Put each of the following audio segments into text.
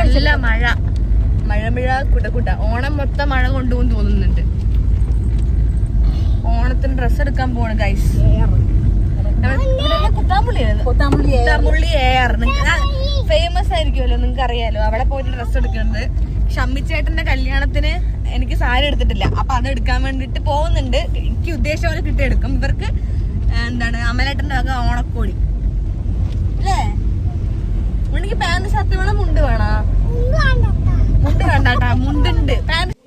നല്ല മഴ കുട്ട ഓണം മൊത്തം മഴ കൊണ്ടുപോകും തോന്നുന്നുണ്ട്. ഓണത്തിന് ഡ്രസ്സ് എടുക്കാൻ പോവാണ് ഗൈസ്. കുത്താമ്പുള്ളി എയർ ഫേമസ് ആയിരിക്കുമല്ലോ, നിങ്ങൾക്ക് അറിയാലോ. അവിടെ പോയിട്ട് ഡ്രസ്സ് എടുക്കുന്നത്. ഷമ്മിച്ചേട്ടന്റെ കല്യാണത്തിന് എനിക്ക് സാരി എടുത്തിട്ടില്ല, അപ്പൊ അത് എടുക്കാൻ വേണ്ടിട്ട് പോകുന്നുണ്ട്. എനിക്ക് ഉദ്ദേശം പോലെ കിട്ടിയെടുക്കും. ഇവർക്ക് എന്താണ് അമലേട്ടന്റെ വക ഓണക്കോടി അല്ലേ? എനിക്ക് പാന്റ് ഷർട്ട് വേണം, മുണ്ട് വേണോ? മുണ്ട് വേണ്ടാട്ടാ, മുണ്ടുണ്ട്.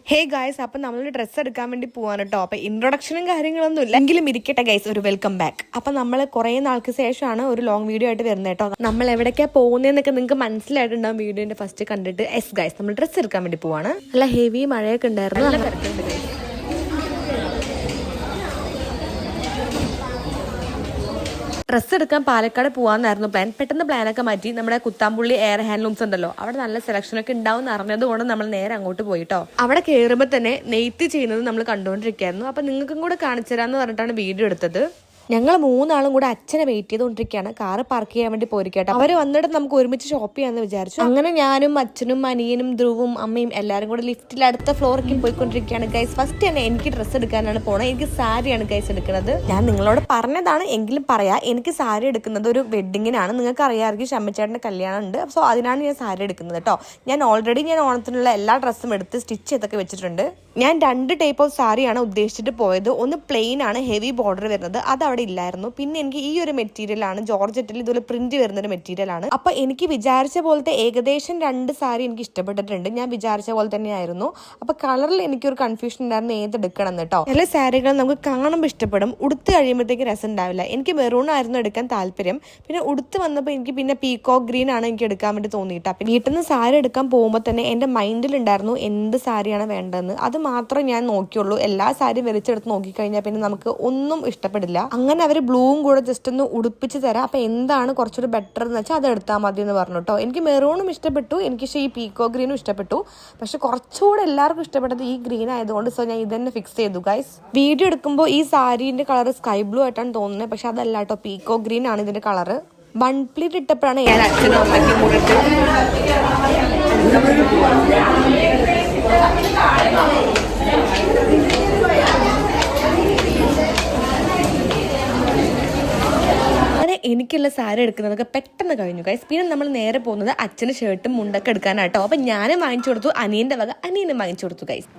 ഹേ ഗൈസ്, അപ്പം നമ്മൾ ഡ്രസ്സ് എടുക്കാൻ വേണ്ടി പോവാണ് കേട്ടോ. അപ്പം ഇൻട്രൊഡക്ഷനും കാര്യങ്ങളൊന്നും ഇല്ല, എങ്കിലും ഇരിക്കട്ടെ ഗൈസ്, ഒരു വെൽക്കം ബാക്ക്. അപ്പം നമ്മൾ കുറേ നാൾക്ക് ശേഷമാണ് ഒരു ലോങ് വീഡിയോ ആയിട്ട് വരുന്നത് കേട്ടോ. നമ്മൾ എവിടേക്കാണ് പോകുന്നതെന്നൊക്കെ നിങ്ങൾക്ക് മനസ്സിലായിട്ടുണ്ടാവും വീഡിയോന്റെ ഫസ്റ്റ് കണ്ടിട്ട്. എസ് ഗൈസ്, നമ്മൾ ഡ്രസ്സ് എടുക്കാൻ വേണ്ടി പോവാണ്. നല്ല ഹെവി മഴയൊക്കെ ഉണ്ടായിരുന്നു, നല്ല തിരക്കുണ്ട് ഗൈസ്. ഡ്രസ്സ് എടുക്കാൻ പാലക്കാട് പോകാമെന്നായിരുന്നു പ്ലാൻ. പെട്ടെന്ന് പ്ലാനൊക്കെ മാറ്റി. നമ്മുടെ കുത്താമ്പുള്ളി എയർ ഹാൻഡ്ലൂംസ് ഉണ്ടല്ലോ, അവിടെ നല്ല സെലക്ഷനൊക്കെ ഉണ്ടാവും എന്ന് അറിഞ്ഞത് കൊണ്ട് നമ്മൾ നേരെ അങ്ങോട്ട് പോയിട്ടോ. അവിടെ കയറുമ്പോൾ തന്നെ നെയ്ത്ത് ചെയ്യുന്നത് നമ്മൾ കണ്ടുകൊണ്ടിരിക്കുകയായിരുന്നു. അപ്പം നിങ്ങൾക്കും കൂടെ കാണിച്ചു തരാമെന്ന് പറഞ്ഞിട്ടാണ് വീഡിയോ എടുത്തത്. ഞങ്ങൾ മൂന്നാളും കൂടെ അച്ഛനെ വെയിറ്റ് ചെയ്തുകൊണ്ടിരിക്കുകയാണ്. കാറ് പാർക്ക് ചെയ്യാൻ വേണ്ടി പോയിരിക്കട്ടെ. അവർ വന്നിട്ട് നമുക്ക് ഒരുമിച്ച് ഷോപ്പ് ചെയ്യാമെന്ന് വിചാരിച്ചു. അങ്ങനെ ഞാനും അച്ഛനും അനിയനും ധ്രുവും അമ്മയും എല്ലാവരും കൂടെ ലിഫ്റ്റിൽ അടുത്ത ഫ്ലോറിലേക്ക് പോയിക്കൊണ്ടിരിക്കുകയാണ് ഗൈസ്. ഫസ്റ്റ് തന്നെ എനിക്ക് ഡ്രസ്സ് എടുക്കാനാണ് പോണത്. എനിക്ക് സാരിയാണ് ഗൈസ് എടുക്കുന്നത്. ഞാൻ നിങ്ങളോട് പറഞ്ഞതാണ്, എങ്കിലും പറയാം, എനിക്ക് സാരി എടുക്കുന്നത് ഒരു വെഡിങ്ങിനാണ്. നിങ്ങൾക്ക് അറിയാമായിരിക്കും, ഷമ്മിച്ചേട്ടൻ്റെ കല്യാണം ഉണ്ട്. സോ അതിനാണ് ഞാൻ സാരി എടുക്കുന്നത് കേട്ടോ. ഞാൻ ഓണത്തിനുള്ള എല്ലാ ഡ്രസ്സും എടുത്ത് സ്റ്റിച്ച് ചെയ്തൊക്കെ വെച്ചിട്ടുണ്ട്. ഞാൻ 2 ടൈപ്പ് ഓഫ് സാരിയാണ് ഉദ്ദേശിച്ചിട്ട് പോയത്. ഒന്ന് പ്ലെയിൻ ആണ്, ഹെവി ബോർഡർ വരുന്നത്, അത് അവിടെ ഇല്ലായിരുന്നു. പിന്നെ എനിക്ക് ഈ ഒരു മെറ്റീരിയലാണ്, ജോർജറ്റിൽ ഇതുപോലെ പ്രിന്റ് വരുന്നൊരു മെറ്റീരിയലാണ്. അപ്പൊ എനിക്ക് വിചാരിച്ച പോലത്തെ ഏകദേശം 2 സാരി എനിക്ക് ഇഷ്ടപ്പെട്ടിട്ടുണ്ട്. ഞാൻ വിചാരിച്ച പോലെ തന്നെയായിരുന്നു. അപ്പൊ കളറിൽ എനിക്കൊരു കൺഫ്യൂഷൻ ഉണ്ടായിരുന്നു ഏതെടുക്കണം എന്ന് കേട്ടോ. ചില സാരികൾ നമുക്ക് കാണുമ്പോൾ ഇഷ്ടപ്പെടും, ഉടുത്ത് കഴിയുമ്പോഴത്തേക്ക് രസം ഉണ്ടാവില്ല. എനിക്ക് മെറൂൺ ആയിരുന്നു എടുക്കാൻ താല്പര്യം. പിന്നെ ഉടുത്ത് വന്നപ്പോൾ എനിക്ക് പിന്നെ പീകോക്ക് ഗ്രീൻ ആണ് എനിക്ക് എടുക്കാൻ വേണ്ടി തോന്നിയിട്ട്. അപ്പം വീട്ടിൽ നിന്ന് സാരി എടുക്കാൻ പോകുമ്പോൾ തന്നെ എൻ്റെ മൈൻഡിലുണ്ടായിരുന്നു എന്ത് സാരിയാണ് വേണ്ടതെന്ന്. അത് മാത്രമേ ഞാൻ നോക്കിയുള്ളൂ. എല്ലാ സാരിയും വലിച്ചെടുത്ത് നോക്കിക്കഴിഞ്ഞാൽ പിന്നെ നമുക്ക് ഒന്നും ഇഷ്ടപ്പെടില്ല. അങ്ങനെ അവർ ബ്ലൂവും കൂടെ ജസ്റ്റ് ഒന്ന് ഉടുപ്പിച്ച് തരാം, അപ്പം എന്താണ് കുറച്ചുകൂടി ബെറ്റർ എന്ന് വെച്ചാൽ അത് എടുത്താൽ മതി എന്ന് പറഞ്ഞു കേട്ടോ. എനിക്ക് മെറൂണും ഇഷ്ടപ്പെട്ടു, എനിക്ക് ഈ പീക്കോ ഗ്രീനും ഇഷ്ടപ്പെട്ടു. പക്ഷെ കുറച്ചുകൂടെ എല്ലാവർക്കും ഇഷ്ടപ്പെട്ടത് ഈ ഗ്രീൻ ആയതുകൊണ്ട് സോ ഞാൻ ഇത് തന്നെ ഫിക്സ് ചെയ്തു ഗൈസ്. വീഡിയോ എടുക്കുമ്പോൾ ഈ സാരീൻ്റെ കളർ സ്കൈ ബ്ലൂ ആയിട്ടാണ് തോന്നുന്നത്, പക്ഷെ അതല്ല കേട്ടോ, പീക്കോ ഗ്രീൻ ആണ് ഇതിൻ്റെ കളറ്. ബൺ പ്ലീറ്റ് ഇട്ടപ്പോഴാണ് ഞാൻ അച്ഛനും അമ്മയ്ക്കും കൂടിയിട്ട് എനിക്കുള്ള സാരി എടുക്കുന്നതൊക്കെ പെട്ടെന്ന് കഴിഞ്ഞു ഗൈസ്. പിന്നെ നമ്മൾ നേരെ പോകുന്നത് അച്ഛന് ഷർട്ടും മുണ്ടൊക്കെ എടുക്കാനാട്ടോ. അപ്പം ഞാനും വാങ്ങിച്ചു കൊടുത്തു, അനിയൻ്റെ വക അനിയനും വാങ്ങിച്ചു കൊടുത്തു ഗൈസ്.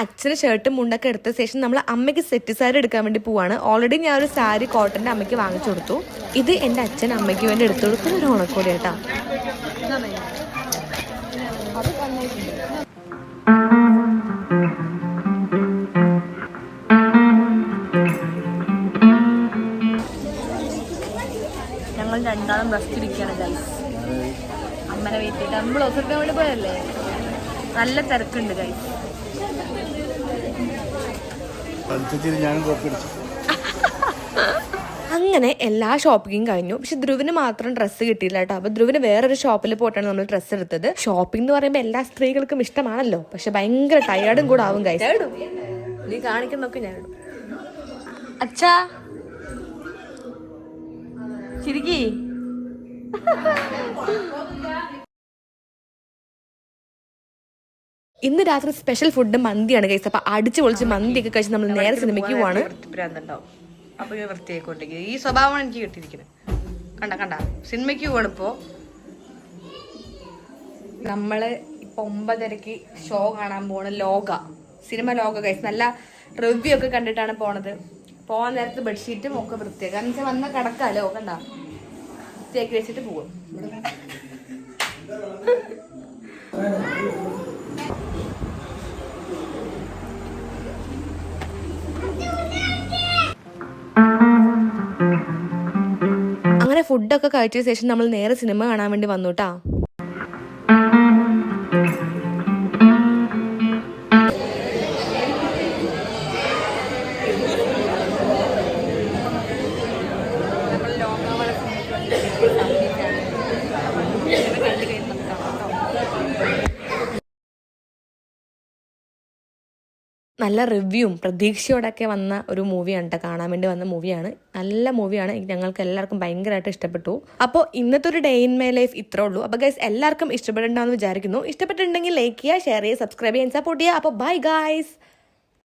അച്ഛന് ഷർട്ടും മുണ്ടൊക്കെ എടുത്ത ശേഷം നമ്മൾ അമ്മയ്ക്ക് സെറ്റ് സാരി എടുക്കാൻ വേണ്ടി പോവാണ്. ഓൾറെഡി ഞാൻ ഒരു സാരി കോട്ടൻ്റെ അമ്മയ്ക്ക് വാങ്ങിച്ചു കൊടുത്തു. ഇത് എൻ്റെ അച്ഛൻ അമ്മയ്ക്ക് വേണ്ടി എടുത്തു കൊടുക്കുന്ന ഒരു ഓണക്കോടി കേട്ടോ. ഞങ്ങൾ രണ്ടാളും റെസ്റ്റ് ഇരിക്കുകയാണ് ഗൈസ്. അമ്മനെ വെയിറ്റ് ചെയ്ത് നമ്മൾ ഒസെടുക്കാൻ വേണ്ടി പോയല്ലേ, നല്ല തിരക്കുണ്ട് ഗൈസ്. അങ്ങനെ എല്ലാ ഷോപ്പിങ്ങും കഴിഞ്ഞു. പക്ഷെ ധ്രുവിന് മാത്രം ഡ്രസ്സ് കിട്ടിയില്ല കേട്ടോ. അപ്പൊ ധ്രുവിന് വേറൊരു ഷോപ്പിൽ പോയിട്ടാണ് നമ്മൾ ഡ്രസ്സ് എടുത്തത്. ഷോപ്പിംഗ് എന്ന് പറയുമ്പോൾ എല്ലാ സ്ത്രീകൾക്കും ഇഷ്ടമാണല്ലോ, പക്ഷെ ഭയങ്കര ടയേർഡും കൂടെ ആവും ഗൈസ്. നീ കാണിക്കുന്നൊക്കെ ഞാൻ ഇടും. അച്ഛാ ശരിക്കേ ഇന്ന് രാത്രി സ്പെഷ്യൽ ഫുഡ് മന്തിയാണ് ഗൈസ്. അപ്പൊ അടിച്ചു പൊളിച്ച് മന്തിയൊക്കെ കഴിച്ച് നമ്മൾ നേരെ സിനിമയ്ക്ക് പോവാണ്. അപ്പൊ വൃത്തിയായിക്കൊണ്ടിരിക്കുന്നത് ഈ സ്വഭാവമാണ് എനിക്ക് കിട്ടിയിരിക്കുന്നത്. കണ്ട സിനിമയ്ക്ക് പോവാണ്. ഇപ്പോ നമ്മള് ഇപ്പൊ 9:30 ഷോ കാണാൻ പോണ സിനിമ ലോക ഗൈസ്. നല്ല റിവ്യൂ ഒക്കെ കണ്ടിട്ടാണ് പോണത്. പോവാൻ നേരത്ത് ബെഡ്ഷീറ്റും ഒക്കെ വൃത്തിയാക്കി, കാരണം വെച്ചാൽ വന്ന കിടക്കാലോ, കണ്ട വൃത്തിയാക്കി വെച്ചിട്ട് പോകും. അങ്ങനെ ഫുഡൊക്കെ കഴിച്ച ശേഷം നമ്മൾ നേരെ സിനിമ കാണാൻ വേണ്ടി വന്നു കേട്ടാ. നല്ല റിവ്യൂവും പ്രതീക്ഷയോടൊക്കെ വന്ന ഒരു മൂവിയാണ് കേട്ടോ, കാണാൻ വേണ്ടി വന്ന മൂവിയാണ്. നല്ല മൂവിയാണ്, ഞങ്ങൾക്ക് എല്ലാവർക്കും ഭയങ്കരമായിട്ട് ഇഷ്ടപ്പെട്ടു. അപ്പോൾ ഇന്നത്തെ ഒരു ഡേ ഇൻ മൈ ലൈഫ് ഇത്രേ ഉള്ളൂ. അപ്പോൾ ഗൈസ് എല്ലാവർക്കും ഇഷ്ടപ്പെടേണ്ടെന്ന് വിചാരിക്കുന്നു. ഇഷ്ടപ്പെട്ടിട്ടുണ്ടെങ്കിൽ ലൈക്ക് ചെയ്യുക, ഷെയർ ചെയ്യുക, സബ്സ്ക്രൈബ് ചെയ്യാൻ സപ്പോർട്ട് ചെയ്യുക. അപ്പോൾ ബൈ ഗൈസ്.